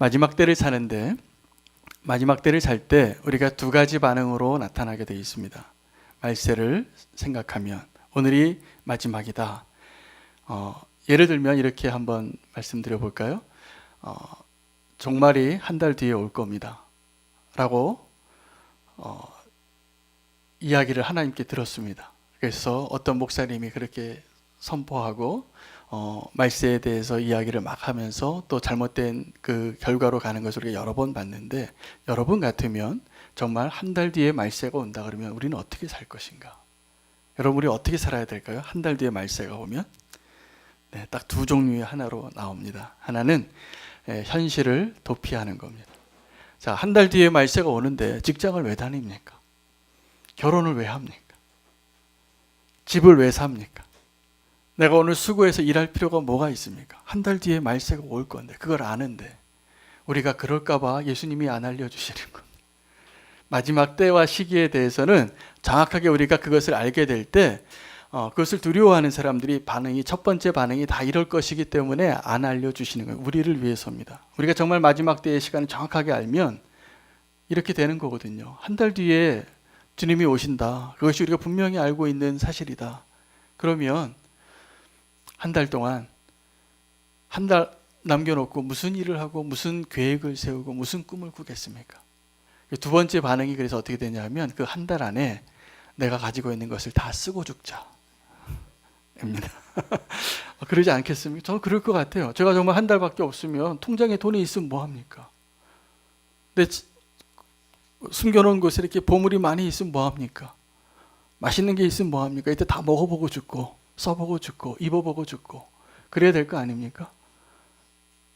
마지막 때를 사는데 마지막 때를 살 때 우리가 두 가지 반응으로 나타나게 되어 있습니다. 말세를 생각하면 오늘이 마지막이다. 예를 들면 이렇게 한번 말씀드려 볼까요? 종말이 한 달 뒤에 올 겁니다. 라고 이야기를 하나님께 들었습니다. 그래서 어떤 목사님이 그렇게 선포하고 말세에 대해서 이야기를 막 하면서 또 잘못된 그 결과로 가는 것을 우리가 여러 번 봤는데, 여러분 같으면 정말 한 달 뒤에 말세가 온다 그러면 우리는 어떻게 살 것인가? 여러분, 우리 어떻게 살아야 될까요? 한 달 뒤에 말세가 오면 네, 딱 두 종류의 하나로 나옵니다. 하나는 현실을 도피하는 겁니다. 자, 한 달 뒤에 말세가 오는데 직장을 왜 다닙니까? 결혼을 왜 합니까? 집을 왜 삽니까? 내가 오늘 수고해서 일할 필요가 뭐가 있습니까? 한 달 뒤에 말세가 올 건데 그걸 아는데 우리가 그럴까 봐 예수님이 안 알려주시는 겁니다. 마지막 때와 시기에 대해서는 정확하게 우리가 그것을 알게 될 때 그것을 두려워하는 사람들이 첫 번째 반응이 다 이럴 것이기 때문에 안 알려주시는 거예요. 우리를 위해서입니다. 우리가 정말 마지막 때의 시간을 정확하게 알면 이렇게 되는 거거든요. 한 달 뒤에 주님이 오신다. 그것이 우리가 분명히 알고 있는 사실이다. 그러면 한 달 동안 한 달 남겨놓고 무슨 일을 하고 무슨 계획을 세우고 무슨 꿈을 꾸겠습니까? 두 번째 반응이 그래서 어떻게 되냐면 그 한 달 안에 내가 가지고 있는 것을 다 쓰고 죽자 입니다. 그러지 않겠습니까? 저는 그럴 것 같아요. 제가 정말 한 달밖에 없으면 통장에 돈이 있으면 뭐합니까? 근데 숨겨놓은 곳에 이렇게 보물이 많이 있으면 뭐합니까? 맛있는 게 있으면 뭐합니까? 이때 다 먹어보고 죽고 써보고 죽고 입어보고 죽고 그래야 될 거 아닙니까?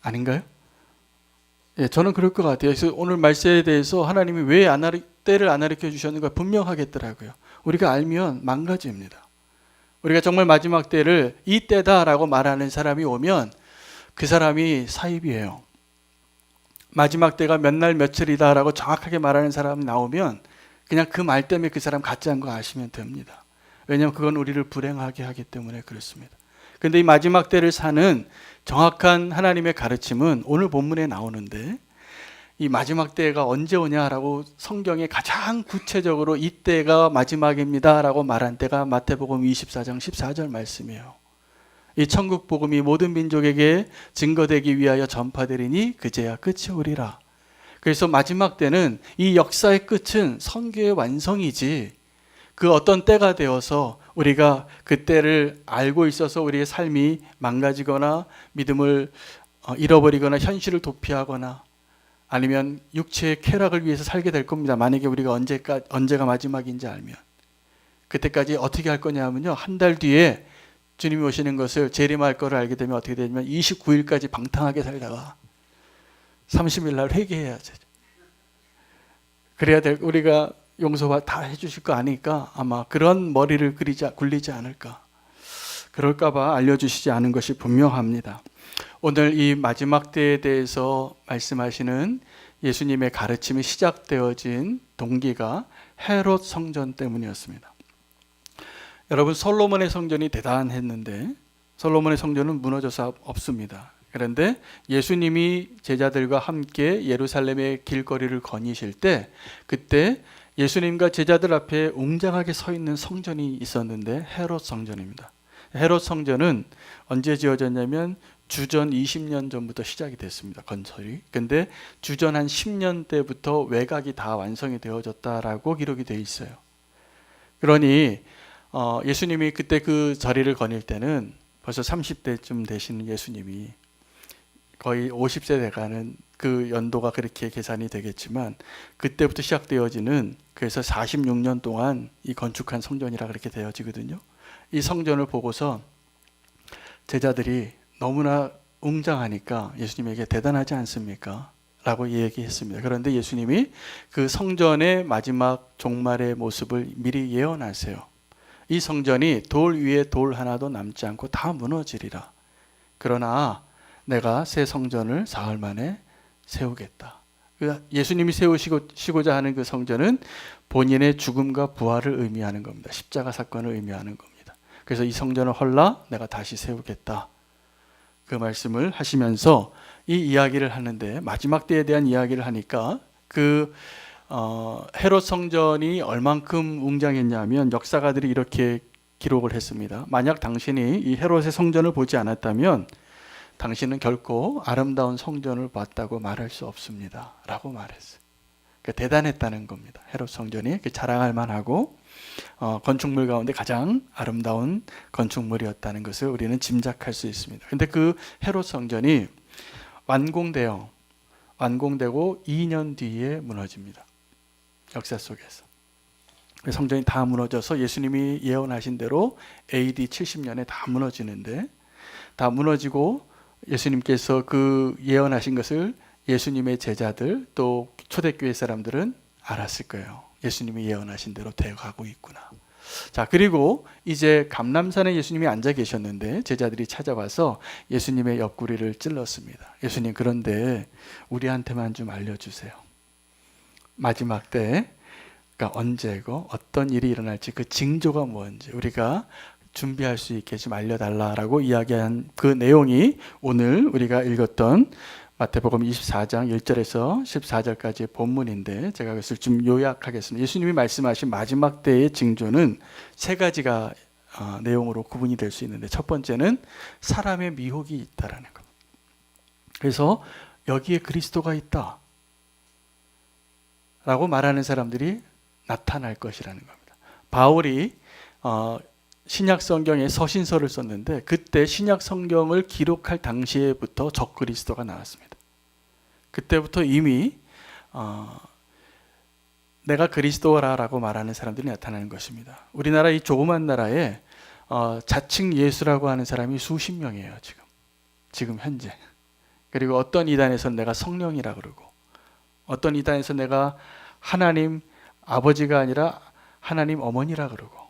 아닌가요? 예, 저는 그럴 것 같아요. 그래서 오늘 말세에 대해서 하나님이 왜 때를 안 가르쳐 주셨는가 분명하겠더라고요. 우리가 알면 망가집니다. 우리가 정말 마지막 때를 이 때다라고 말하는 사람이 오면 그 사람이 사입이에요. 마지막 때가 몇 날 며칠이다라고 정확하게 말하는 사람이 나오면 그냥 그 말 때문에 그 사람 가짜인 거 아시면 됩니다. 왜냐하면 그건 우리를 불행하게 하기 때문에 그렇습니다. 그런데 이 마지막 때를 사는 정확한 하나님의 가르침은 오늘 본문에 나오는데, 이 마지막 때가 언제 오냐라고 성경에 가장 구체적으로 이 때가 마지막입니다 라고 말한 때가 마태복음 24장 14절 말씀이에요. 이 천국 복음이 모든 민족에게 증거되기 위하여 전파되리니 그제야 끝이 오리라. 그래서 마지막 때는 이 역사의 끝은 선교의 완성이지 그 어떤 때가 되어서 우리가 그 때를 알고 있어서 우리의 삶이 망가지거나 믿음을 잃어버리거나 현실을 도피하거나 아니면 육체의 쾌락을 위해서 살게 될 겁니다. 만약에 우리가 언제가 마지막인지 알면. 그때까지 어떻게 할 거냐면요, 한 달 뒤에 주님이 오시는 것을 재림할 거를 알게 되면 어떻게 되냐면 29일까지 방탕하게 살다가 30일 날 회개해야죠. 그래야 우리가 용서 다 해주실 거 아니까 아마 그런 머리를 굴리지 않을까. 그럴까 봐 알려주시지 않은 것이 분명합니다. 오늘 이 마지막 때에 대해서 말씀하시는 예수님의 가르침이 시작되어진 동기가 헤롯 성전 때문이었습니다. 여러분, 솔로몬의 성전이 대단했는데 솔로몬의 성전은 무너져서 없습니다. 그런데 예수님이 제자들과 함께 예루살렘의 길거리를 거니실 때 그때 예수님과 제자들 앞에 웅장하게 서 있는 성전이 있었는데 헤롯 성전입니다. 헤롯 성전은 언제 지어졌냐면 주전 20년 전부터 시작이 됐습니다. 건설이. 근데 주전 한 10년 때부터 외곽이 다 완성이 되어졌다라고 기록이 되어 있어요. 그러니 예수님이 그때 그 자리를 거닐 때는 벌써 30대쯤 되시는 예수님이 거의 50세 돼가는 그 연도가 그렇게 계산이 되겠지만 그때부터 시작되어지는, 그래서 46년 동안 이 건축한 성전이라 그렇게 되어지거든요. 이 성전을 보고서 제자들이 너무나 웅장하니까 예수님에게 대단하지 않습니까? 라고 얘기했습니다. 그런데 예수님이 그 성전의 마지막 종말의 모습을 미리 예언하세요. 이 성전이 돌 위에 돌 하나도 남지 않고 다 무너지리라. 그러나 내가 새 성전을 사흘 만에 세우겠다. 예수님이 세우시고자 하는 그 성전은 본인의 죽음과 부활을 의미하는 겁니다. 십자가 사건을 의미하는 겁니다. 그래서 이 성전을 헐라 내가 다시 세우겠다. 그 말씀을 하시면서 이 이야기를 하는데 마지막 때에 대한 이야기를 하니까 헤롯 성전이 얼만큼 웅장했냐면 역사가들이 이렇게 기록을 했습니다. 만약 당신이 이 헤롯의 성전을 보지 않았다면 당신은 결코 아름다운 성전을 봤다고 말할 수 없습니다. 라고 말했어요. 그러니까 대단했다는 겁니다. 헤롯 성전이 자랑할 만하고 건축물 가운데 가장 아름다운 건축물이었다는 것을 우리는 짐작할 수 있습니다. 근데 그 헤롯 성전이 완공되고 2년 뒤에 무너집니다. 역사 속에서. 성전이 다 무너져서 예수님이 예언하신 대로 AD 70년에 다 무너지는데, 다 무너지고 예수님께서 그 예언하신 것을 예수님의 제자들 또 초대교회 사람들은 알았을 거예요. 예수님이 예언하신 대로 되어가고 있구나. 자, 그리고 이제 감람산에 예수님이 앉아 계셨는데 제자들이 찾아와서 예수님의 옆구리를 찔렀습니다. 예수님, 그런데 우리한테만 좀 알려주세요. 마지막 때 그러니까 언제고 어떤 일이 일어날지 그 징조가 뭔지 우리가 준비할 수 있게 좀 알려달라라고 이야기한 그 내용이 오늘 우리가 읽었던 마태복음 24장 1절에서 14절까지의 본문인데, 제가 그것을 좀 요약하겠습니다. 예수님이 말씀하신 마지막 때의 징조는 세 가지가 내용으로 구분이 될 수 있는데, 첫 번째는 사람의 미혹이 있다라는 겁니다. 그래서 여기에 그리스도가 있다 라고 말하는 사람들이 나타날 것이라는 겁니다. 바울이 신약 성경에 서신서를 썼는데 그때 신약 성경을 기록할 당시에부터 적그리스도가 나왔습니다. 그때부터 이미 내가 그리스도라고 말하는 사람들이 나타나는 것입니다. 우리나라 이 조그만 나라에 자칭 예수라고 하는 사람이 수십 명이에요. 지금 현재. 그리고 어떤 이단에서는 내가 성령이라 그러고, 어떤 이단에서 내가 하나님 아버지가 아니라 하나님 어머니라 그러고,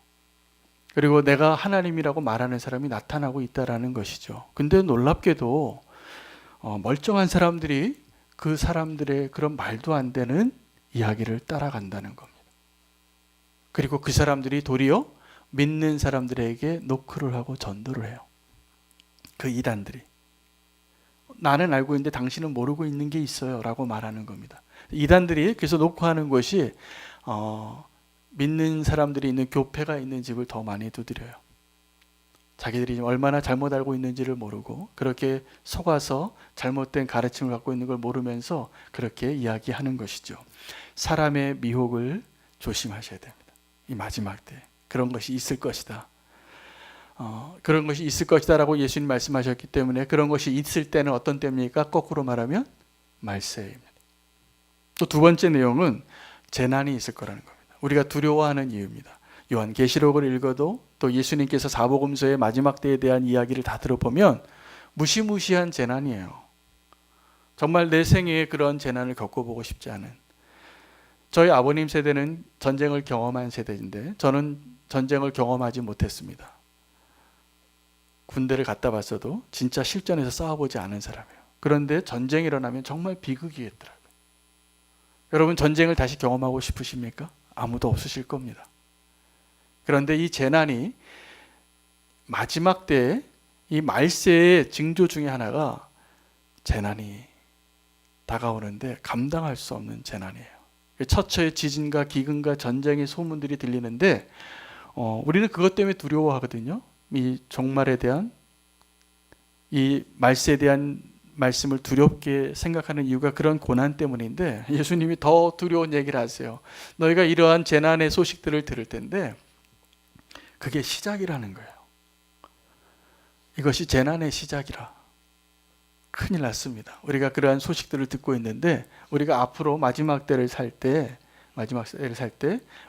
그리고 내가 하나님이라고 말하는 사람이 나타나고 있다라는 것이죠. 근데 놀랍게도 멀쩡한 사람들이 그 사람들의 그런 말도 안 되는 이야기를 따라간다는 겁니다. 그리고 그 사람들이 도리어 믿는 사람들에게 노크를 하고 전도를 해요. 그 이단들이. 나는 알고 있는데 당신은 모르고 있는 게 있어요 라고 말하는 겁니다. 이단들이 그래서 노크하는 것이 믿는 사람들이 있는 교회가 있는 집을 더 많이 두드려요. 자기들이 얼마나 잘못 알고 있는지를 모르고 그렇게 속아서 잘못된 가르침을 갖고 있는 걸 모르면서 그렇게 이야기하는 것이죠. 사람의 미혹을 조심하셔야 됩니다. 이 마지막 때 그런 것이 있을 것이다. 그런 것이 있을 것이다 라고 예수님 말씀하셨기 때문에, 그런 것이 있을 때는 어떤 때입니까? 거꾸로 말하면 말세입니다. 또 두 번째 내용은 재난이 있을 거라는 겁니다. 우리가 두려워하는 이유입니다. 요한계시록을 읽어도 또 예수님께서 사복음서의 마지막 때에 대한 이야기를 다 들어보면 무시무시한 재난이에요. 정말 내 생애에 그런 재난을 겪어보고 싶지 않은. 저희 아버님 세대는 전쟁을 경험한 세대인데 저는 전쟁을 경험하지 못했습니다. 군대를 갔다 봤어도 진짜 실전에서 싸워보지 않은 사람이에요. 그런데 전쟁이 일어나면 정말 비극이겠더라고요. 여러분, 전쟁을 다시 경험하고 싶으십니까? 아무도 없으실 겁니다. 그런데 이 재난이 마지막 때에 이 말세의 징조 중에 하나가 재난이 다가오는데 감당할 수 없는 재난이에요. 처처의 지진과 기근과 전쟁의 소문들이 들리는데 우리는 그것 때문에 두려워하거든요. 이 종말에 대한, 이 말세에 대한 말씀을 두렵게 생각하는 이유가 그런 고난 때문인데, 예수님이 더 두려운 얘기를 하세요. 너희가 이러한 재난의 소식들을 들을 텐데 그게 시작이라는 거예요. 이것이 재난의 시작이라. 큰일 났습니다. 우리가 그러한 소식들을 듣고 있는데 우리가 앞으로 마지막 때를 살 때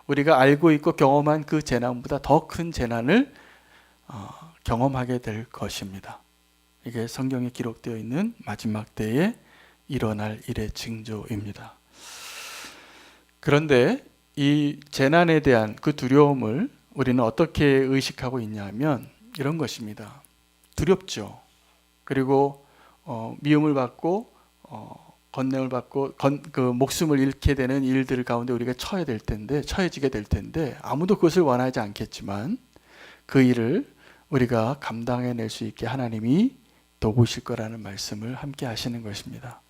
우리가 알고 있고 경험한 그 재난보다 더 큰 재난을 경험하게 될 것입니다. 이게 성경에 기록되어 있는 마지막 때에 일어날 일의 징조입니다. 그런데 이 재난에 대한 그 두려움을 우리는 어떻게 의식하고 있냐면 이런 것입니다. 두렵죠. 그리고 미움을 받고 건냄을 받고 그 목숨을 잃게 되는 일들 가운데 우리가 처해지게 될 텐데 아무도 그것을 원하지 않겠지만 그 일을 우리가 감당해낼 수 있게 하나님이 도우실 거라는 말씀을 함께 하시는 것입니다.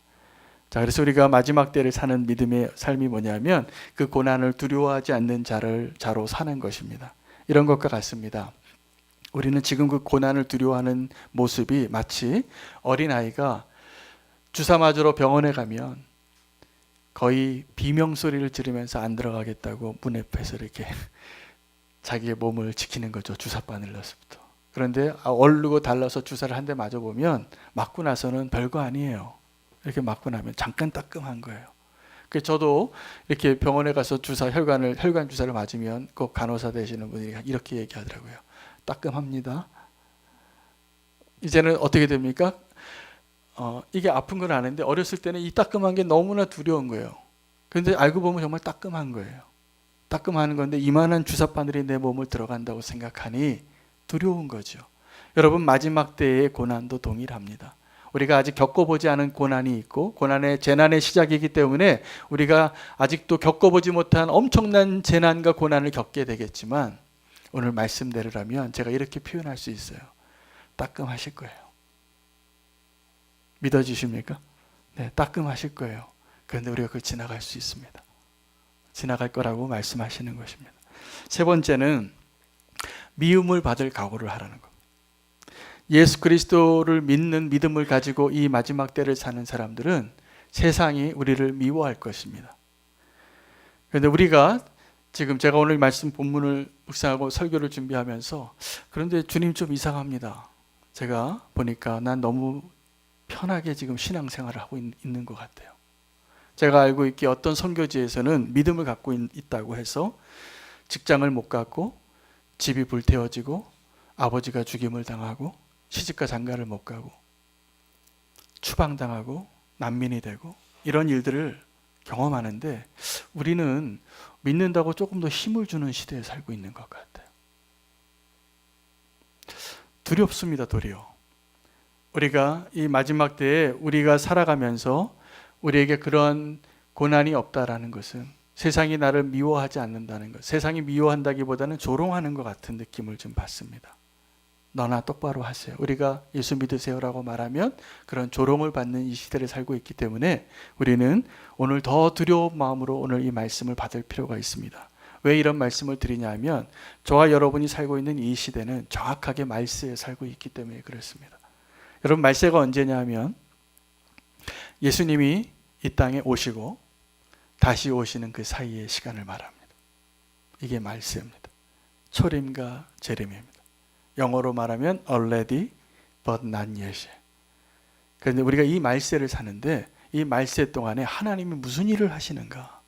자, 그래서 우리가 마지막 때를 사는 믿음의 삶이 뭐냐면 그 고난을 두려워하지 않는 자로 사는 것입니다. 이런 것과 같습니다. 우리는 지금 그 고난을 두려워하는 모습이 마치 어린아이가 주사 맞으러 병원에 가면 거의 비명소리를 지르면서 안 들어가겠다고 문 앞에서 이렇게 자기의 몸을 지키는 거죠. 주사바늘 넣어서부터. 그런데 얼르고 달라서 주사를 한 대 맞아보면 맞고 나서는 별거 아니에요. 이렇게 맞고 나면 잠깐 따끔한 거예요. 그래서 저도 이렇게 병원에 가서 혈관 주사를 맞으면 꼭 간호사 되시는 분이 이렇게 얘기하더라고요. 따끔합니다. 이제는 어떻게 됩니까? 이게 아픈 건 아는데 어렸을 때는 이 따끔한 게 너무나 두려운 거예요. 그런데 알고 보면 정말 따끔한 거예요. 따끔한 건데 이만한 주사바늘이 내 몸을 들어간다고 생각하니 두려운 거죠. 여러분, 마지막 때의 고난도 동일합니다. 우리가 아직 겪어보지 않은 고난이 있고 고난의 재난의 시작이기 때문에 우리가 아직도 겪어보지 못한 엄청난 재난과 고난을 겪게 되겠지만 오늘 말씀대로라면 제가 이렇게 표현할 수 있어요. 따끔하실 거예요. 믿어지십니까? 네, 따끔하실 거예요. 그런데 우리가 그걸 지나갈 수 있습니다. 지나갈 거라고 말씀하시는 것입니다. 세 번째는 미움을 받을 각오를 하라는 겁니다. 예수 그리스도를 믿는 믿음을 가지고 이 마지막 때를 사는 사람들은 세상이 우리를 미워할 것입니다. 그런데 우리가 지금 제가 오늘 말씀 본문을 묵상하고 설교를 준비하면서 그런데 주님 좀 이상합니다. 제가 보니까 난 너무 편하게 지금 신앙생활을 하고 있는 것 같아요. 제가 알고 있기에 어떤 선교지에서는 믿음을 갖고 있다고 해서 직장을 못 갖고 집이 불태워지고 아버지가 죽임을 당하고 시집과 장가를 못 가고 추방당하고 난민이 되고 이런 일들을 경험하는데 우리는 믿는다고 조금 더 힘을 주는 시대에 살고 있는 것 같아요. 두렵습니다. 도리어. 우리가 이 마지막 때에 우리가 살아가면서 우리에게 그런 고난이 없다라는 것은 세상이 나를 미워하지 않는다는 것, 세상이 미워한다기보다는 조롱하는 것 같은 느낌을 좀 받습니다. 너나 똑바로 하세요. 우리가 예수 믿으세요라고 말하면 그런 조롱을 받는 이 시대를 살고 있기 때문에 우리는 오늘 더 두려운 마음으로 오늘 이 말씀을 받을 필요가 있습니다. 왜 이런 말씀을 드리냐면 저와 여러분이 살고 있는 이 시대는 정확하게 말세에 살고 있기 때문에 그렇습니다. 여러분, 말세가 언제냐 하면 예수님이 이 땅에 오시고 다시 오시는 그 사이의 시간을 말합니다. 이게 말세입니다. 초림과 재림입니다. 영어로 말하면 already but not yet. 그런데 우리가 이 말세를 사는데 이 말세 동안에 하나님이 무슨 일을 하시는가?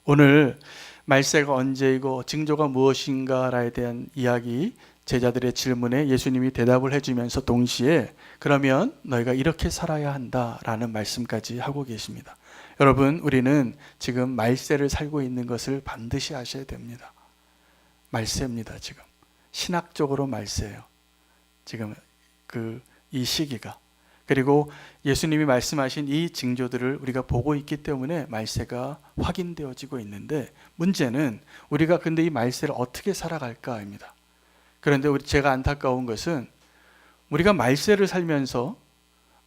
오늘 말세가 언제이고 징조가 무엇인가에 대한 이야기, 제자들의 질문에 예수님이 대답을 해주면서 동시에 그러면 너희가 이렇게 살아야 한다라는 말씀까지 하고 계십니다. 여러분, 우리는 지금 말세를 살고 있는 것을 반드시 아셔야 됩니다. 말세입니다. 지금 신학적으로 말세예요. 지금 이 시기가. 그리고 예수님이 말씀하신 이 징조들을 우리가 보고 있기 때문에 말세가 확인되어지고 있는데 문제는 우리가 근데 이 말세를 어떻게 살아갈까입니다. 그런데 제가 안타까운 것은 우리가 말세를 살면서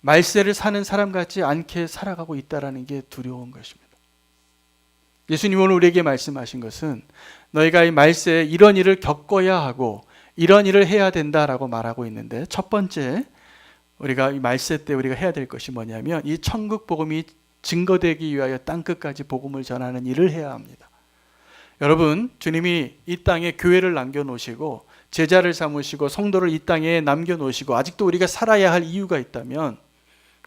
말세를 사는 사람 같지 않게 살아가고 있다는 게 두려운 것입니다. 예수님 오늘 우리에게 말씀하신 것은 너희가 이 말세에 이런 일을 겪어야 하고 이런 일을 해야 된다라고 말하고 있는데 첫 번째 우리가 이 말세 때 우리가 해야 될 것이 뭐냐면 이 천국 복음이 증거되기 위하여 땅끝까지 복음을 전하는 일을 해야 합니다. 여러분, 주님이 이 땅에 교회를 남겨놓으시고 제자를 삼으시고 성도를 이 땅에 남겨놓으시고 아직도 우리가 살아야 할 이유가 있다면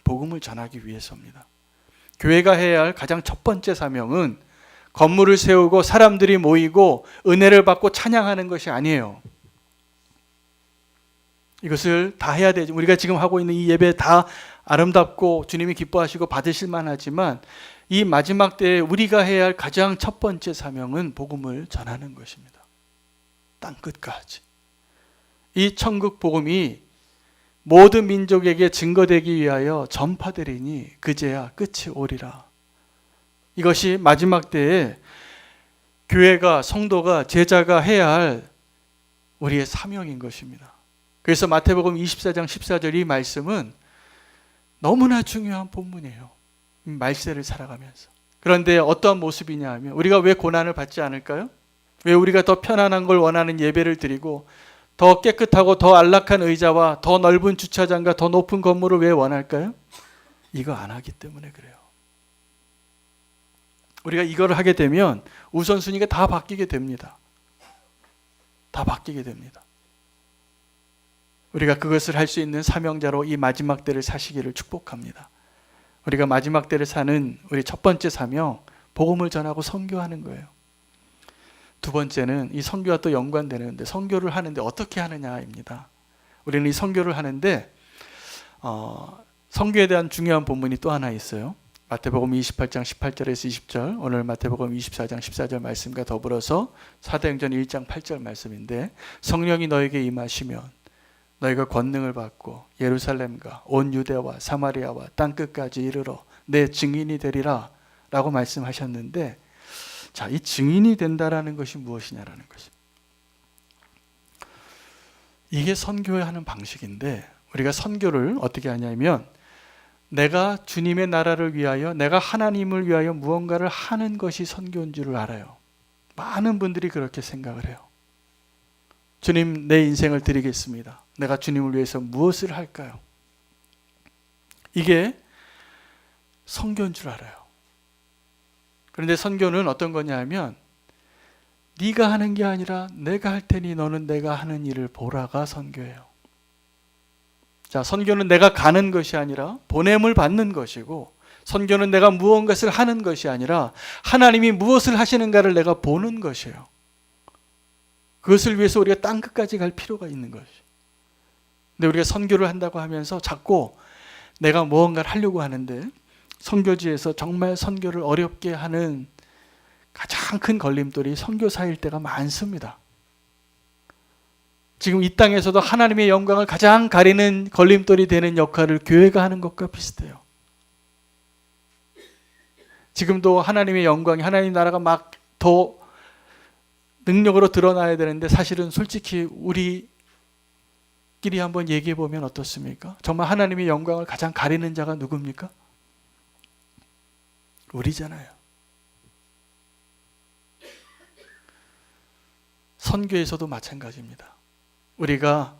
복음을 전하기 위해서입니다. 교회가 해야 할 가장 첫 번째 사명은 건물을 세우고 사람들이 모이고 은혜를 받고 찬양하는 것이 아니에요. 이것을 다 해야 되죠. 우리가 지금 하고 있는 이 예배 다 아름답고 주님이 기뻐하시고 받으실 만하지만 이 마지막 때에 우리가 해야 할 가장 첫 번째 사명은 복음을 전하는 것입니다. 땅끝까지. 이 천국 복음이 모든 민족에게 증거되기 위하여 전파되리니 그제야 끝이 오리라. 이것이 마지막 때에 교회가 성도가 제자가 해야 할 우리의 사명인 것입니다. 그래서 마태복음 24장 14절 이 말씀은 너무나 중요한 본문이에요. 말세를 살아가면서. 그런데 어떠한 모습이냐 하면 우리가 왜 고난을 받지 않을까요? 왜 우리가 더 편안한 걸 원하는 예배를 드리고 더 깨끗하고 더 안락한 의자와 더 넓은 주차장과 더 높은 건물을 왜 원할까요? 이거 안 하기 때문에 그래요. 우리가 이걸 하게 되면 우선순위가 다 바뀌게 됩니다. 다 바뀌게 됩니다. 우리가 그것을 할 수 있는 사명자로 이 마지막 때를 사시기를 축복합니다. 우리가 마지막 때를 사는 우리 첫 번째 사명, 복음을 전하고 선교하는 거예요. 두 번째는 이 선교와 또 연관되는데 선교를 하는데 어떻게 하느냐입니다. 우리는 이 선교를 하는데 선교에 대한 중요한 본문이 또 하나 있어요. 마태복음 28장 18절에서 20절, 오늘 마태복음 24장 14절 말씀과 더불어서 사도행전 1장 8절 말씀인데 성령이 너에게 임하시면 너희가 권능을 받고 예루살렘과 온 유대와 사마리아와 땅끝까지 이르러 내 증인이 되리라 라고 말씀하셨는데, 자, 이 증인이 된다라는 것이 무엇이냐라는 것이, 이게 선교에 하는 방식인데 우리가 선교를 어떻게 하냐면 내가 주님의 나라를 위하여 내가 하나님을 위하여 무언가를 하는 것이 선교인 줄을 알아요. 많은 분들이 그렇게 생각을 해요. 주님, 내 인생을 드리겠습니다. 내가 주님을 위해서 무엇을 할까요? 이게 선교인 줄 알아요. 그런데 선교는 어떤 거냐 하면 네가 하는 게 아니라 내가 할 테니 너는 내가 하는 일을 보라가 선교예요. 자, 선교는 내가 가는 것이 아니라 보냄을 받는 것이고, 선교는 내가 무언가를 하는 것이 아니라 하나님이 무엇을 하시는가를 내가 보는 것이에요. 그것을 위해서 우리가 땅끝까지 갈 필요가 있는 것이에요. 근데 우리가 선교를 한다고 하면서 자꾸 내가 무언가를 하려고 하는데 선교지에서 정말 선교를 어렵게 하는 가장 큰 걸림돌이 선교사일 때가 많습니다. 지금 이 땅에서도 하나님의 영광을 가장 가리는 걸림돌이 되는 역할을 교회가 하는 것과 비슷해요. 지금도 하나님의 영광이, 하나님 나라가 막 더 능력으로 드러나야 되는데 사실은 솔직히 우리끼리 한번 얘기해 보면 어떻습니까? 정말 하나님의 영광을 가장 가리는 자가 누굽니까? 우리잖아요. 선교에서도 마찬가지입니다. 우리가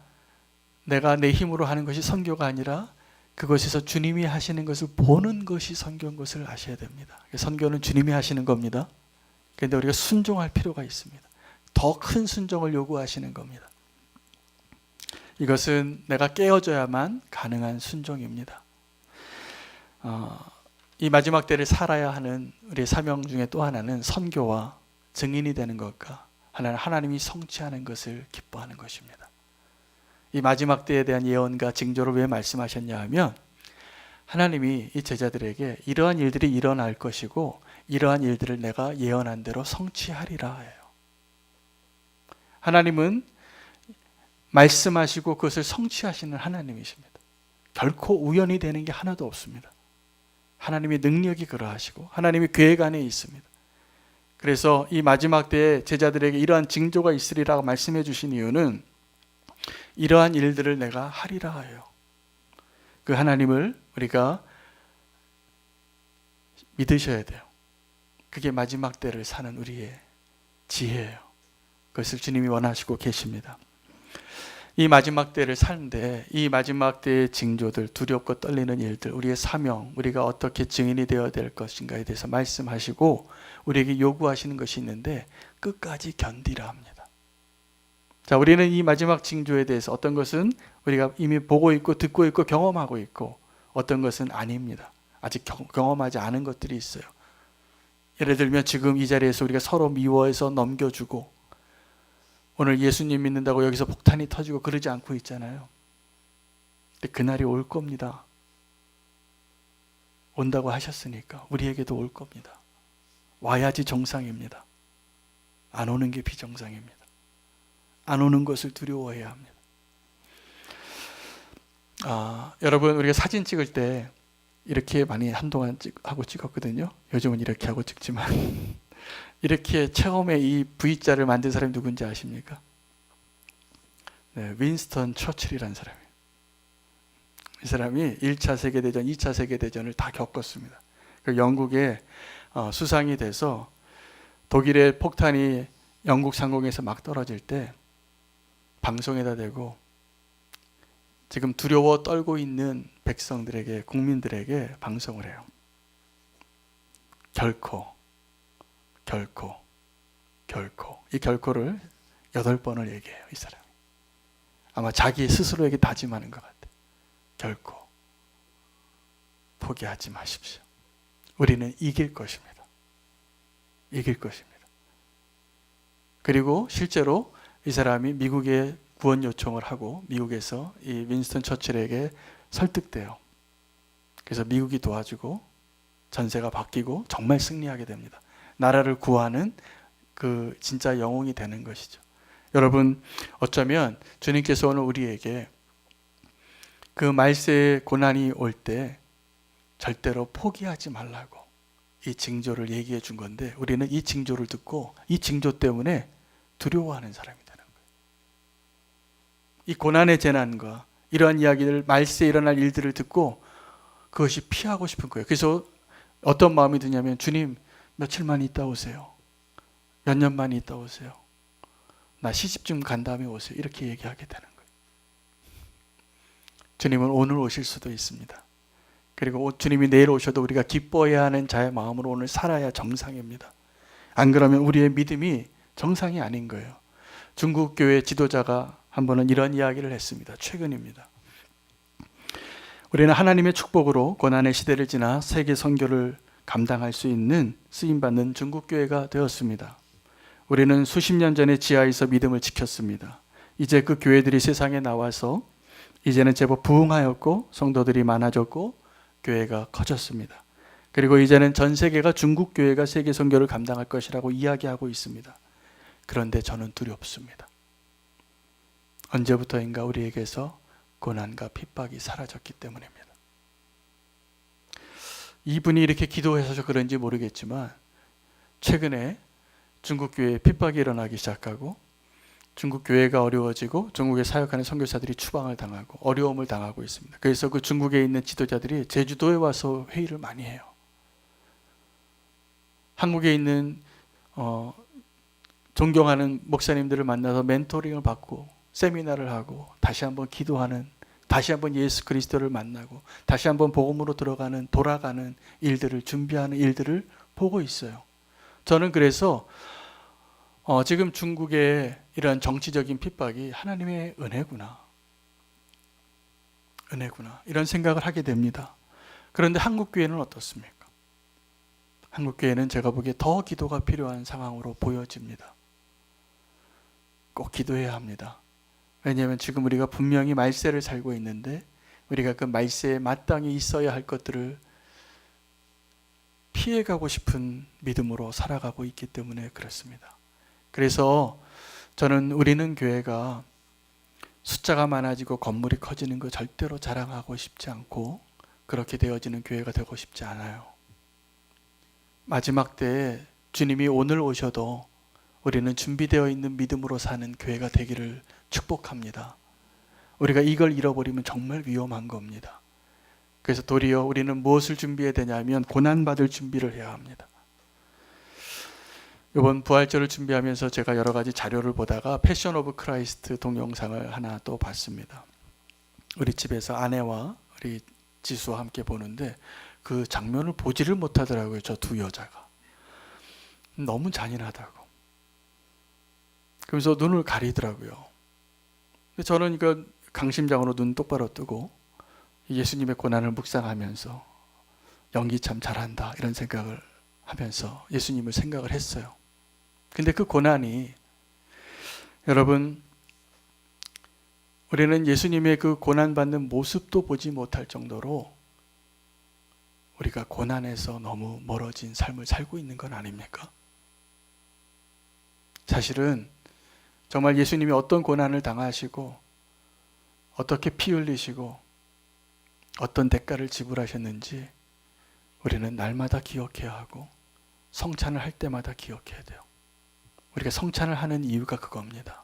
내가 내 힘으로 하는 것이 선교가 아니라 그것에서 주님이 하시는 것을 보는 것이 선교인 것을 아셔야 됩니다. 선교는 주님이 하시는 겁니다. 그런데 우리가 순종할 필요가 있습니다. 더 큰 순종을 요구하시는 겁니다. 이것은 내가 깨어져야만 가능한 순종입니다. 이 마지막 때를 살아야 하는 우리의 사명 중에 또 하나는 선교와 증인이 되는 것과 하나님이 성취하는 것을 기뻐하는 것입니다. 이 마지막 때에 대한 예언과 징조를 왜 말씀하셨냐 하면 하나님이 이 제자들에게 이러한 일들이 일어날 것이고 이러한 일들을 내가 예언한 대로 성취하리라 해요. 하나님은 말씀하시고 그것을 성취하시는 하나님이십니다. 결코 우연히 되는 게 하나도 없습니다. 하나님의 능력이 그러하시고 하나님의 계획 안에 있습니다. 그래서 이 마지막 때에 제자들에게 이러한 징조가 있으리라고 말씀해 주신 이유는 이러한 일들을 내가 하리라 해요. 그 하나님을 우리가 믿으셔야 돼요. 그게 마지막 때를 사는 우리의 지혜예요. 그것을 주님이 원하시고 계십니다. 이 마지막 때를 사는데 이 마지막 때의 징조들, 두렵고 떨리는 일들, 우리의 사명, 우리가 어떻게 증인이 되어야 될 것인가에 대해서 말씀하시고 우리에게 요구하시는 것이 있는데 끝까지 견디라 합니다. 자, 우리는 이 마지막 징조에 대해서 어떤 것은 우리가 이미 보고 있고 듣고 있고 경험하고 있고 어떤 것은 아닙니다. 아직 경험하지 않은 것들이 있어요. 예를 들면 지금 이 자리에서 우리가 서로 미워해서 넘겨주고 오늘 예수님 믿는다고 여기서 폭탄이 터지고 그러지 않고 있잖아요. 근데 그날이 올 겁니다. 온다고 하셨으니까 우리에게도 올 겁니다. 와야지 정상입니다. 안 오는 게 비정상입니다. 안 오는 것을 두려워해야 합니다. 여러분, 우리가 사진 찍을 때 이렇게 많이 한동안 하고 찍었거든요. 요즘은 이렇게 하고 찍지만 이렇게 처음에 이 V자를 만든 사람이 누군지 아십니까? 네, 윈스턴 처칠이라는 사람이에요. 이 사람이 1차 세계대전, 2차 세계대전을 다 겪었습니다. 그 영국에 수상이 돼서 독일의 폭탄이 영국 상공에서 막 떨어질 때 방송에다 대고 지금 두려워 떨고 있는 백성들에게, 국민들에게 방송을 해요. 결코 이 결코를 8번을 얘기해요. 이 사람이 아마 자기 스스로에게 다짐하는 것 같아요. 결코 포기하지 마십시오. 우리는 이길 것입니다. 이길 것입니다. 그리고 실제로 이 사람이 미국에 구원 요청을 하고 미국에서 이 윈스턴 처칠에게 설득돼요. 그래서 미국이 도와주고 전세가 바뀌고 정말 승리하게 됩니다. 나라를 구하는 그 진짜 영웅이 되는 것이죠. 여러분, 어쩌면 주님께서 오늘 우리에게 그 말세의 고난이 올 때 절대로 포기하지 말라고 이 징조를 얘기해 준 건데, 우리는 이 징조를 듣고 이 징조 때문에 두려워하는 사람이 되는 거예요. 이 고난의 재난과 이러한 이야기들, 말세에 일어날 일들을 듣고 그것이 피하고 싶은 거예요. 그래서 어떤 마음이 드냐면, 주님 며칠만 있다 오세요. 몇 년만 있다 오세요. 나 시집 좀 간 다음에 오세요. 이렇게 얘기하게 되는 거예요. 주님은 오늘 오실 수도 있습니다. 그리고 주님이 내일 오셔도 우리가 기뻐해야 하는 자의 마음으로 오늘 살아야 정상입니다. 안 그러면 우리의 믿음이 정상이 아닌 거예요. 중국 교회 지도자가 한 번은 이런 이야기를 했습니다. 최근입니다. 우리는 하나님의 축복으로 고난의 시대를 지나 세계 선교를 감당할 수 있는 쓰임받는 중국 교회가 되었습니다. 우리는 수십 년 전에 지하에서 믿음을 지켰습니다. 이제 그 교회들이 세상에 나와서 이제는 제법 부흥하였고 성도들이 많아졌고 교회가 커졌습니다. 그리고 이제는 전 세계가 중국 교회가 세계 선교를 감당할 것이라고 이야기하고 있습니다. 그런데 저는 두렵습니다. 언제부터인가 우리에게서 고난과 핍박이 사라졌기 때문입니다. 이분이 이렇게 기도해서 그런지 모르겠지만 최근에 중국 교회에 핍박이 일어나기 시작하고 중국 교회가 어려워지고 중국에 사역하는 선교사들이 추방을 당하고 어려움을 당하고 있습니다. 그래서 그 중국에 있는 지도자들이 제주도에 와서 회의를 많이 해요. 한국에 있는 존경하는 목사님들을 만나서 멘토링을 받고 세미나를 하고 다시 한번 기도하는, 다시 한번 예수 그리스도를 만나고 다시 한번 복음으로 돌아가는 일들을 준비하는 일들을 보고 있어요. 저는 그래서 지금 중국의 이런 정치적인 핍박이 하나님의 은혜구나 이런 생각을 하게 됩니다. 그런데 한국 교회는 어떻습니까? 한국 교회는 제가 보기에 더 기도가 필요한 상황으로 보여집니다. 꼭 기도해야 합니다. 왜냐하면 지금 우리가 분명히 말세를 살고 있는데 우리가 그 말세에 마땅히 있어야 할 것들을 피해가고 싶은 믿음으로 살아가고 있기 때문에 그렇습니다. 그래서 저는 우리는 교회가 숫자가 많아지고 건물이 커지는 거 절대로 자랑하고 싶지 않고 그렇게 되어지는 교회가 되고 싶지 않아요. 마지막 때에 주님이 오늘 오셔도 우리는 준비되어 있는 믿음으로 사는 교회가 되기를 축복합니다. 우리가 이걸 잃어버리면 정말 위험한 겁니다. 그래서 도리어 우리는 무엇을 준비해야 되냐면 고난받을 준비를 해야 합니다. 이번 부활절을 준비하면서 제가 여러 가지 자료를 보다가 패션 오브 크라이스트 동영상을 하나 또 봤습니다. 우리 집에서 아내와 우리 지수와 함께 보는데 그 장면을 보지를 못하더라고요. 저 두 여자가. 너무 잔인하다고. 그래서 눈을 가리더라고요. 저는 이거 강심장으로 눈 똑바로 뜨고 예수님의 고난을 묵상하면서 연기 참 잘한다 이런 생각을 하면서 예수님을 생각을 했어요. 근데 그 고난이, 여러분, 우리는 예수님의 그 고난받는 모습도 보지 못할 정도로 우리가 고난에서 너무 멀어진 삶을 살고 있는 건 아닙니까? 사실은 정말 예수님이 어떤 고난을 당하시고 어떻게 피 흘리시고 어떤 대가를 지불하셨는지 우리는 날마다 기억해야 하고 성찬을 할 때마다 기억해야 돼요. 우리가 성찬을 하는 이유가 그겁니다.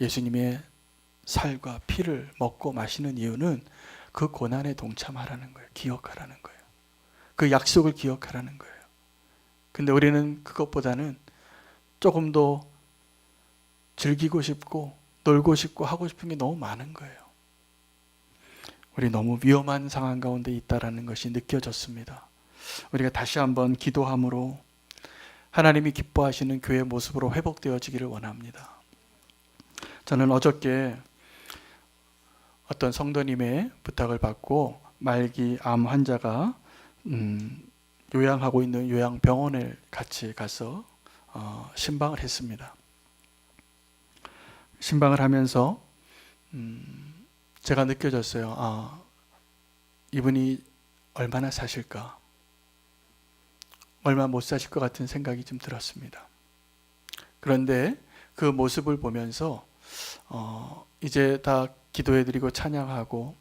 예수님의 살과 피를 먹고 마시는 이유는 그 고난에 동참하라는 거예요. 기억하라는 거예요. 그 약속을 기억하라는 거예요. 근데 우리는 그것보다는 조금 더 즐기고 싶고 놀고 싶고 하고 싶은 게 너무 많은 거예요. 우리 너무 위험한 상황 가운데 있다라는 것이 느껴졌습니다. 우리가 다시 한번 기도함으로 하나님이 기뻐하시는 교회 모습으로 회복되어지기를 원합니다. 저는 어저께 어떤 성도님의 부탁을 받고 말기 암 환자가 요양하고 있는 요양병원에 같이 가서 신방을 했습니다. 신방을 하면서 제가 느껴졌어요. 이분이 얼마나 사실까? 얼마 못 사실 것 같은 생각이 좀 들었습니다. 그런데 그 모습을 보면서 이제 다 기도해드리고 찬양하고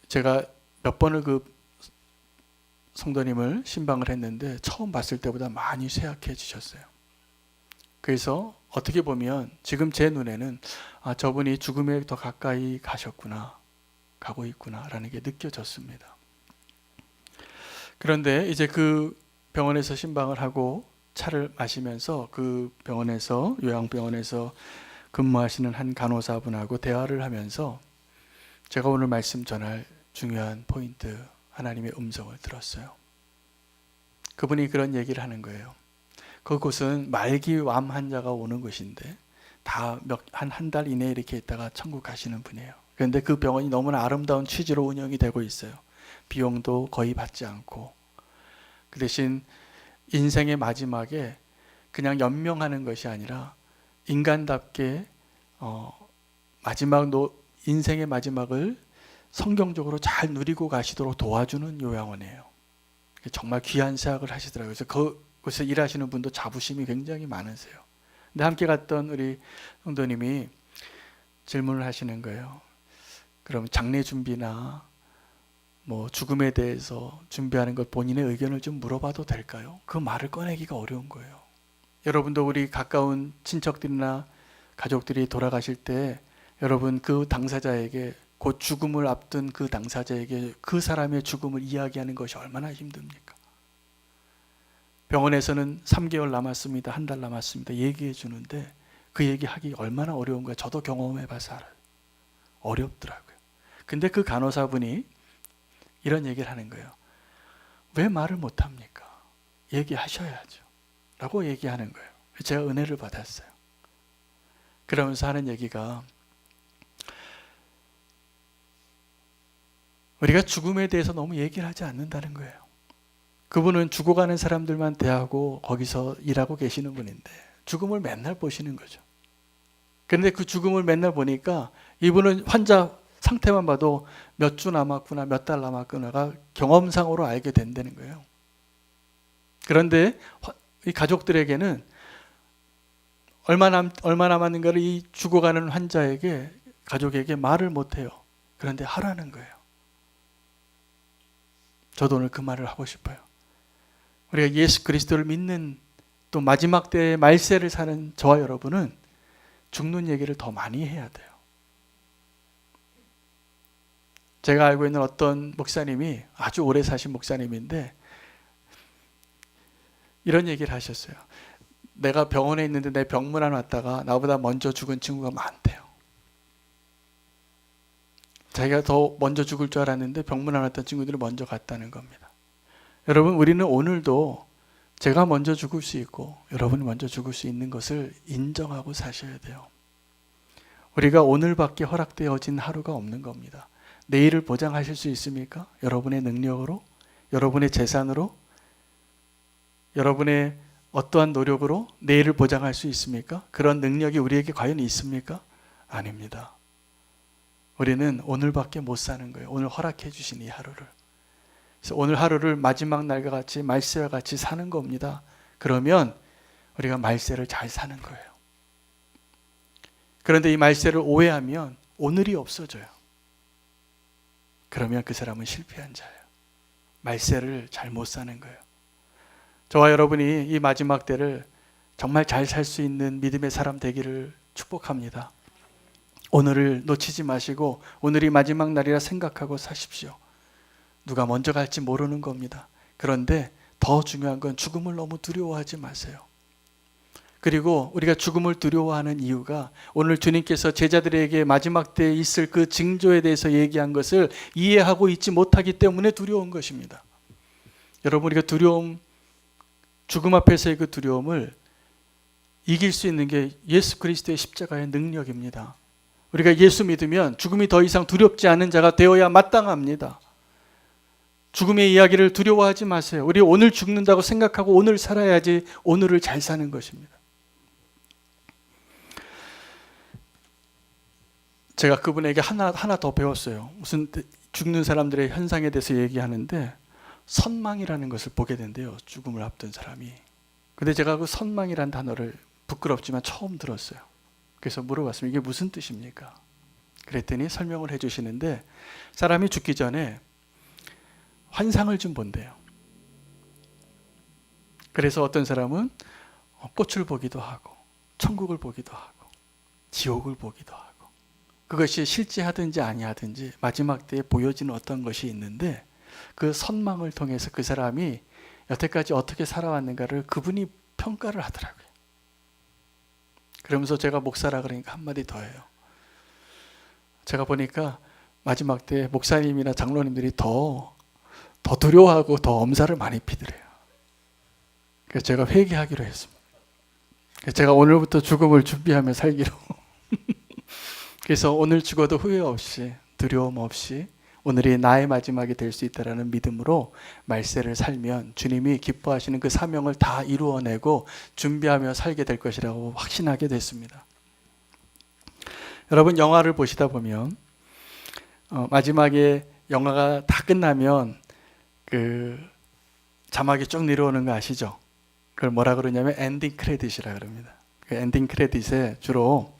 제가 몇 번을 그 성도님을 신방을 했는데 처음 봤을 때보다 많이 쇠약해지셨어요. 그래서 어떻게 보면 지금 제 눈에는 저분이 죽음에 더 가까이 가셨구나, 가고 있구나 라는 게 느껴졌습니다. 그런데 이제 그 병원에서 신방을 하고 차를 마시면서 그 병원에서 요양병원에서 근무하시는 한 간호사분하고 대화를 하면서 제가 오늘 말씀 전할 중요한 포인트, 하나님의 음성을 들었어요. 그분이 그런 얘기를 하는 거예요. 그곳은 말기 암 환자가 오는 곳인데 다 한 달 이내에 이렇게 있다가 천국 가시는 분이에요. 그런데 그 병원이 너무나 아름다운 취지로 운영이 되고 있어요. 비용도 거의 받지 않고. 그 대신 인생의 마지막에 그냥 연명하는 것이 아니라 인간답게 인생의 마지막을 성경적으로 잘 누리고 가시도록 도와주는 요양원이에요. 정말 귀한 사역을 하시더라고요. 그래서 그곳에 일하시는 분도 자부심이 굉장히 많으세요. 근데 함께 갔던 우리 성도님이 질문을 하시는 거예요. 그럼 장례 준비나 뭐 죽음에 대해서 준비하는 것 본인의 의견을 좀 물어봐도 될까요? 그 말을 꺼내기가 어려운 거예요. 여러분도 우리 가까운 친척들이나 가족들이 돌아가실 때 여러분 그 당사자에게 곧 죽음을 앞둔 그 당사자에게 그 사람의 죽음을 이야기하는 것이 얼마나 힘듭니까? 병원에서는 3개월 남았습니다. 한 달 남았습니다. 얘기해 주는데 그 얘기하기 얼마나 어려운가 저도 경험해 봐서 알아요. 어렵더라고요. 근데 그 간호사분이 이런 얘기를 하는 거예요. 왜 말을 못합니까? 얘기하셔야죠. 라고 얘기하는 거예요. 제가 은혜를 받았어요. 그러면서 하는 얘기가 우리가 죽음에 대해서 너무 얘기를 하지 않는다는 거예요. 그분은 죽어가는 사람들만 대하고 거기서 일하고 계시는 분인데 죽음을 맨날 보시는 거죠. 그런데 그 죽음을 맨날 보니까 이분은 환자 상태만 봐도 몇 주 남았구나, 몇 달 남았구나가 경험상으로 알게 된다는 거예요. 그런데 이 가족들에게는 얼마 남았는가를 이 죽어가는 환자에게, 가족에게 말을 못해요. 그런데 하라는 거예요. 저도 오늘 그 말을 하고 싶어요. 우리가 예수 그리스도를 믿는 또 마지막 때의 말세를 사는 저와 여러분은 죽는 얘기를 더 많이 해야 돼요. 제가 알고 있는 어떤 목사님이 아주 오래 사신 목사님인데 이런 얘기를 하셨어요. 내가 병원에 있는데 내 병문안 왔다가 나보다 먼저 죽은 친구가 많대요. 자기가 더 먼저 죽을 줄 알았는데 병문안 왔던 친구들이 먼저 갔다는 겁니다. 여러분, 우리는 오늘도 제가 먼저 죽을 수 있고 여러분이 먼저 죽을 수 있는 것을 인정하고 사셔야 돼요. 우리가 오늘밖에 허락되어진 하루가 없는 겁니다. 내일을 보장하실 수 있습니까? 여러분의 능력으로? 여러분의 재산으로? 여러분의 어떠한 노력으로 내일을 보장할 수 있습니까? 그런 능력이 우리에게 과연 있습니까? 아닙니다. 우리는 오늘밖에 못 사는 거예요. 오늘 허락해 주신 이 하루를. 그래서 오늘 하루를 마지막 날과 같이 말세와 같이 사는 겁니다. 그러면 우리가 말세를 잘 사는 거예요. 그런데 이 말세를 오해하면 오늘이 없어져요. 그러면 그 사람은 실패한 자예요. 말세를 잘 못 사는 거예요. 저와 여러분이 이 마지막 때를 정말 잘 살 수 있는 믿음의 사람 되기를 축복합니다. 오늘을 놓치지 마시고 오늘이 마지막 날이라 생각하고 사십시오. 누가 먼저 갈지 모르는 겁니다. 그런데 더 중요한 건 죽음을 너무 두려워하지 마세요. 그리고 우리가 죽음을 두려워하는 이유가 오늘 주님께서 제자들에게 마지막 때에 있을 그 징조에 대해서 얘기한 것을 이해하고 있지 못하기 때문에 두려운 것입니다. 여러분, 우리가 죽음 앞에서의 그 두려움을 이길 수 있는 게 예수 그리스도의 십자가의 능력입니다. 우리가 예수 믿으면 죽음이 더 이상 두렵지 않은 자가 되어야 마땅합니다. 죽음의 이야기를 두려워하지 마세요. 우리 오늘 죽는다고 생각하고 오늘 살아야지 오늘을 잘 사는 것입니다. 제가 그분에게 하나 더 배웠어요. 무슨 죽는 사람들의 현상에 대해서 얘기하는데 선망이라는 것을 보게 된대요. 죽음을 앞둔 사람이. 근데 제가 그 선망이라는 단어를 부끄럽지만 처음 들었어요. 그래서 물어봤습니다. 이게 무슨 뜻입니까? 그랬더니 설명을 해주시는데 사람이 죽기 전에 환상을 좀 본대요. 그래서 어떤 사람은 꽃을 보기도 하고 천국을 보기도 하고 지옥을 보기도 하고 그것이 실제하든지 아니하든지 마지막 때에 보여지는 어떤 것이 있는데 그 선망을 통해서 그 사람이 여태까지 어떻게 살아왔는가를 그분이 평가를 하더라고요. 그러면서 제가 목사라 그러니까 한마디 더 해요. 제가 보니까 마지막 때 목사님이나 장로님들이 더 두려워하고 더 엄살을 많이 피더래요. 그래서 제가 회개하기로 했습니다. 그래서 제가 오늘부터 죽음을 준비하며 살기로. 그래서 오늘 죽어도 후회 없이 두려움 없이 오늘이 나의 마지막이 될 수 있다는 믿음으로 말세를 살면 주님이 기뻐하시는 그 사명을 다 이루어내고 준비하며 살게 될 것이라고 확신하게 됐습니다. 여러분, 영화를 보시다 보면 마지막에 영화가 다 끝나면 그 자막이 쭉 내려오는 거 아시죠? 그걸 뭐라 그러냐면 엔딩 크레딧이라 그럽니다. 그 엔딩 크레딧에 주로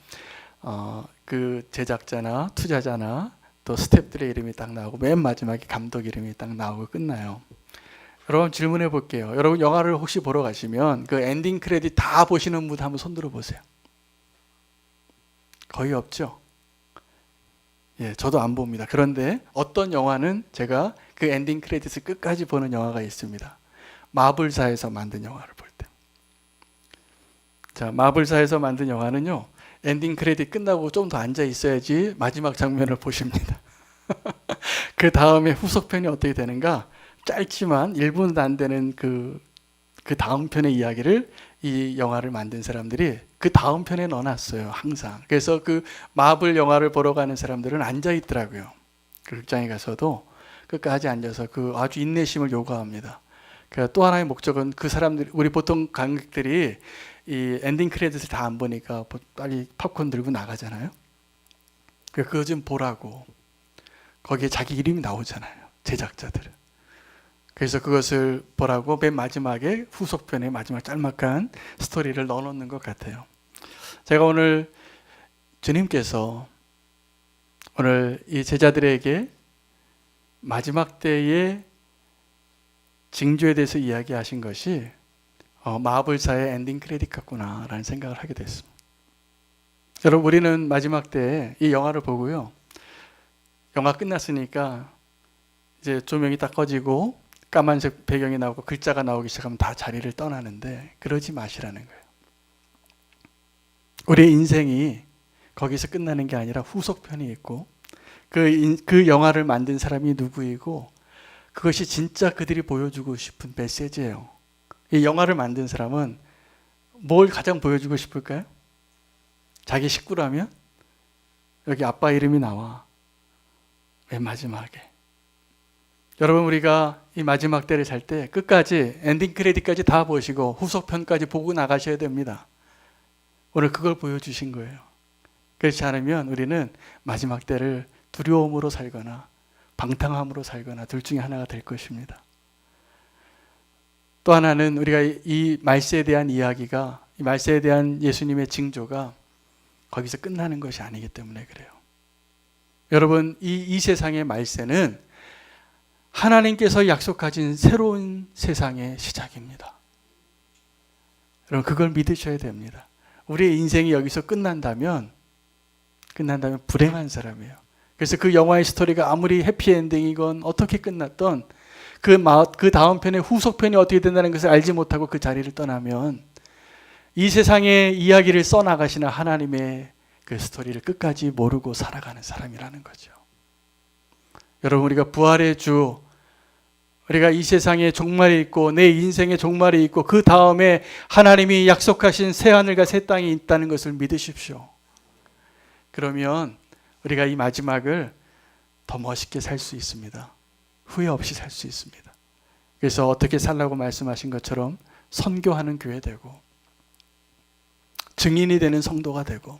그 제작자나 투자자나 또 스태프들의 이름이 딱 나오고 맨 마지막에 감독 이름이 딱 나오고 끝나요. 여러분, 질문해 볼게요. 여러분, 영화를 혹시 보러 가시면 그 엔딩 크레딧 다 보시는 분 한번 손 들어 보세요. 거의 없죠? 예, 저도 안 봅니다. 그런데 어떤 영화는 제가 그 엔딩 크레딧을 끝까지 보는 영화가 있습니다. 마블사에서 만든 영화를 볼 때. 자, 마블사에서 만든 영화는요, 엔딩 크레딧 끝나고 좀 더 앉아 있어야지 마지막 장면을 보십니다. 그 다음에 후속편이 어떻게 되는가? 짧지만 1분도 안 되는 그 다음 편의 이야기를 이 영화를 만든 사람들이 그 다음 편에 넣어놨어요. 항상. 그래서 그 마블 영화를 보러 가는 사람들은 앉아 있더라고요. 그 극장에 가서도 끝까지 앉아서 그 아주 인내심을 요구합니다. 그러니까 또 하나의 목적은 그 사람들, 우리 보통 관객들이 이 엔딩 크레딧을 다 안 보니까 빨리 팝콘 들고 나가잖아요. 그거 좀 보라고. 거기에 자기 이름이 나오잖아요. 제작자들은. 그래서 그것을 보라고 맨 마지막에 후속편에 마지막 짤막한 스토리를 넣어놓는 것 같아요. 제가 오늘 주님께서 오늘 이 제자들에게 마지막 때의 징조에 대해서 이야기하신 것이 마블사의 엔딩 크레딧 같구나 라는 생각을 하게 됐습니다. 여러분, 우리는 마지막 때에 이 영화를 보고요, 영화 끝났으니까 이제 조명이 딱 꺼지고 까만색 배경이 나오고 글자가 나오기 시작하면 다 자리를 떠나는데 그러지 마시라는 거예요. 우리의 인생이 거기서 끝나는 게 아니라 후속편이 있고 그 영화를 만든 사람이 누구이고 그것이 진짜 그들이 보여주고 싶은 메시지예요. 이 영화를 만든 사람은 뭘 가장 보여주고 싶을까요? 자기 식구라면 여기 아빠 이름이 나와. 맨 마지막에. 여러분, 우리가 이 마지막 때를 살 때 끝까지 엔딩 크레딧까지 다 보시고 후속편까지 보고 나가셔야 됩니다. 오늘 그걸 보여주신 거예요. 그렇지 않으면 우리는 마지막 때를 두려움으로 살거나 방탕함으로 살거나 둘 중에 하나가 될 것입니다. 또 하나는 우리가 이 말세에 대한 이야기가, 이 말세에 대한 예수님의 징조가 거기서 끝나는 것이 아니기 때문에 그래요. 여러분, 이 세상의 말세는 하나님께서 약속하신 새로운 세상의 시작입니다. 여러분, 그걸 믿으셔야 됩니다. 우리의 인생이 여기서 끝난다면 끝난다면 불행한 사람이에요. 그래서 그 영화의 스토리가 아무리 해피엔딩이건 어떻게 끝났던 그 다음 편의 후속편이 어떻게 된다는 것을 알지 못하고 그 자리를 떠나면 이 세상의 이야기를 써나가시는 하나님의 그 스토리를 끝까지 모르고 살아가는 사람이라는 거죠. 여러분, 우리가 부활의 주, 우리가 이 세상에 종말이 있고 내 인생에 종말이 있고 그 다음에 하나님이 약속하신 새하늘과 새 땅이 있다는 것을 믿으십시오. 그러면 우리가 이 마지막을 더 멋있게 살 수 있습니다. 후회 없이 살 수 있습니다. 그래서 어떻게 살라고 말씀하신 것처럼 선교하는 교회 되고 증인이 되는 성도가 되고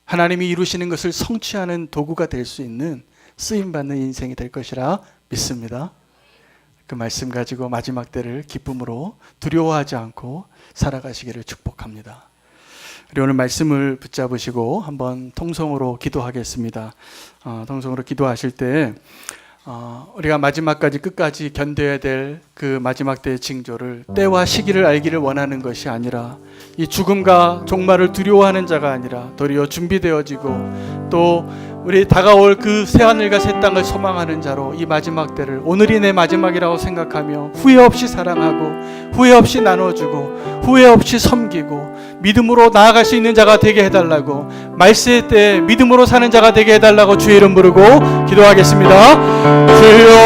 하나님이 이루시는 것을 성취하는 도구가 될 수 있는 쓰임받는 인생이 될 것이라 믿습니다. 그 말씀 가지고 마지막 때를 기쁨으로 두려워하지 않고 살아가시기를 축복합니다. 우리 오늘 말씀을 붙잡으시고 한번 통성으로 기도하겠습니다. 통성으로 기도하실 때 우리가 마지막까지 끝까지 견뎌야 될 그 마지막 때의 징조를 때와 시기를 알기를 원하는 것이 아니라 이 죽음과 종말을 두려워하는 자가 아니라 도리어 준비되어지고 또 우리 다가올 그 새하늘과 새 땅을 소망하는 자로 이 마지막 때를 오늘이 내 마지막이라고 생각하며 후회 없이 사랑하고 후회 없이 나눠주고 후회 없이 섬기고 믿음으로 나아갈 수 있는 자가 되게 해달라고 말세 때 믿음으로 사는 자가 되게 해달라고 주의 이름 부르고 기도하겠습니다. 주여,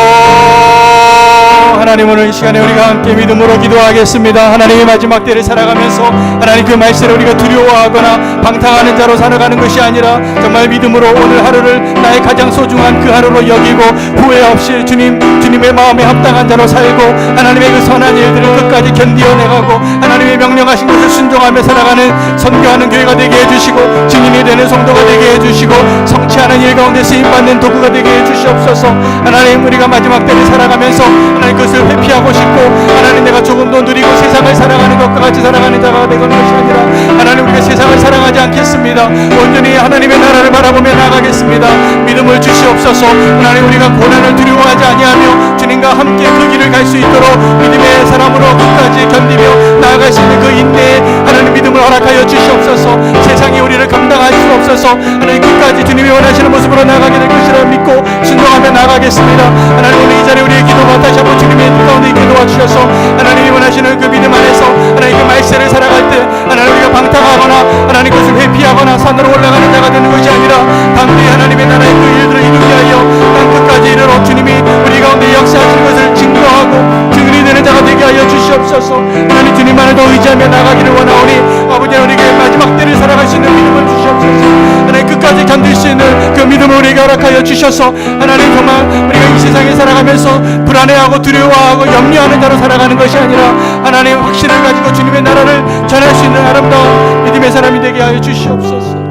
하나님 오늘 이 시간에 우리가 함께 믿음으로 기도하겠습니다. 하나님의 마지막 때를 살아가면서 하나님 그 말씀을 우리가 두려워하거나 방탕하는 자로 살아가는 것이 아니라 정말 믿음으로 오늘 하루를 나의 가장 소중한 그 하루로 여기고 후회 없이 주님의 마음에 합당한 자로 살고 하나님의 그 선한 일들을 끝까지 견디어내가고 하나님의 명령하신 것을 순종하며 살아가는 선교하는 교회가 되게 해주시고 증인이 되는 성도가 되게 해주시고 성취하는 일 가운데 쓰임받는 도구가 되게 해주시옵소서. 하나님, 우리가 마지막 때를 살아가면서 하나님 그것을 회피하고 싶고 하나님 내가 조금 더 누리고 세상을 살아가는 것과 같이 살아가는 자가 되는 것이 아니라 하나님 우리가 세상을 사랑하지 않겠습니다. 온전히 하나님의 나라를 바라보며 나아가겠습니다. 믿음을 주시옵소서. 하나님, 우리가 고난을 두려워하지 아니하며 주님과 함께 그 길을 갈 수 있도록 믿음의 사람으로 끝까지 견디며 나아갈 수 있는 그 인내에 하나님 믿음을 허락하여 주시옵소서. 세상이 우리를 감당할 수 없어서 하나님 끝까지 주님이 원하시는 모습으로 나아가게 될 것이라 믿고 순종하며 나아가겠습니다. 하나님, 오늘 이 자리에 우리의 기도가 다시 한번 주님의 뜻 가운데 있게 도와주셔서 하나님이 원하시는 그 믿음 안에서 하나님 그 말세를 살아갈 때 하나님 우리가 방탕하거나 하나님 그것을 회피하거나 산으로 올라가는 자가 되는 것이 아니라 담대히 하나님의 나라의 그 일들을 이루게 하여 땅 끝까지 이르러 주님이 우리 가운데 역사하시는 것을 증거하고 증인이 되는 자가 되게 하여 주시옵소서. 하나님, 주님만을 더 의지하며 나가기를 원하오니 아버지, 우리에게 마지막 때를 살아갈 수 있는 믿음을 주시옵소서. 하나님, 끝까지 견딜 수 있는 그 믿음을 우리에게 허락하여 주셔서 하나님 정말 우리가 이 세상에 살아가면서 불안해하고 두려워하고 염려하는 자로 살아가는 것이 아니라 하나님 확신을 가지고 주님의 나라를 전할 수 있는 아름다운 믿음의 사람이 되게 하여 주시옵소서.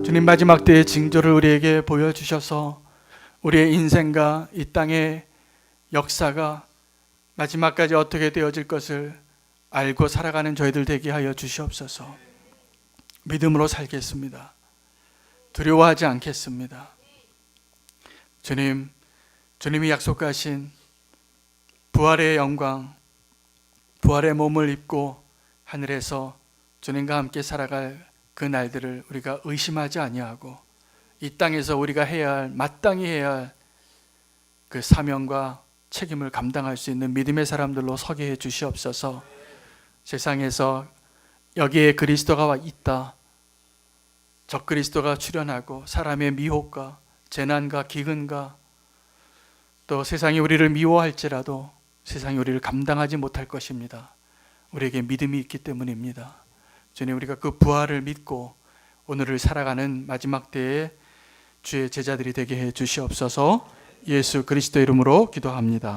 주님, 마지막 때의 징조를 우리에게 보여주셔서 우리의 인생과 이 땅의 역사가 마지막까지 어떻게 되어질 것을 알고 살아가는 저희들 되게 하여 주시옵소서. 믿음으로 살겠습니다. 두려워하지 않겠습니다. 주님이 약속하신 부활의 영광, 부활의 몸을 입고 하늘에서 주님과 함께 살아갈 그 날들을 우리가 의심하지 아니하고 이 땅에서 우리가 해야 할, 마땅히 해야 할 그 사명과 책임을 감당할 수 있는 믿음의 사람들로 서게 해 주시옵소서. 세상에서 여기에 그리스도가 있다, 적 그리스도가 출현하고 사람의 미혹과 재난과 기근과 또 세상이 우리를 미워할지라도 세상이 우리를 감당하지 못할 것입니다. 우리에게 믿음이 있기 때문입니다. 주님, 우리가 그 부활을 믿고 오늘을 살아가는 마지막 때에 주의 제자들이 되게 해 주시옵소서. 예수 그리스도 이름으로 기도합니다.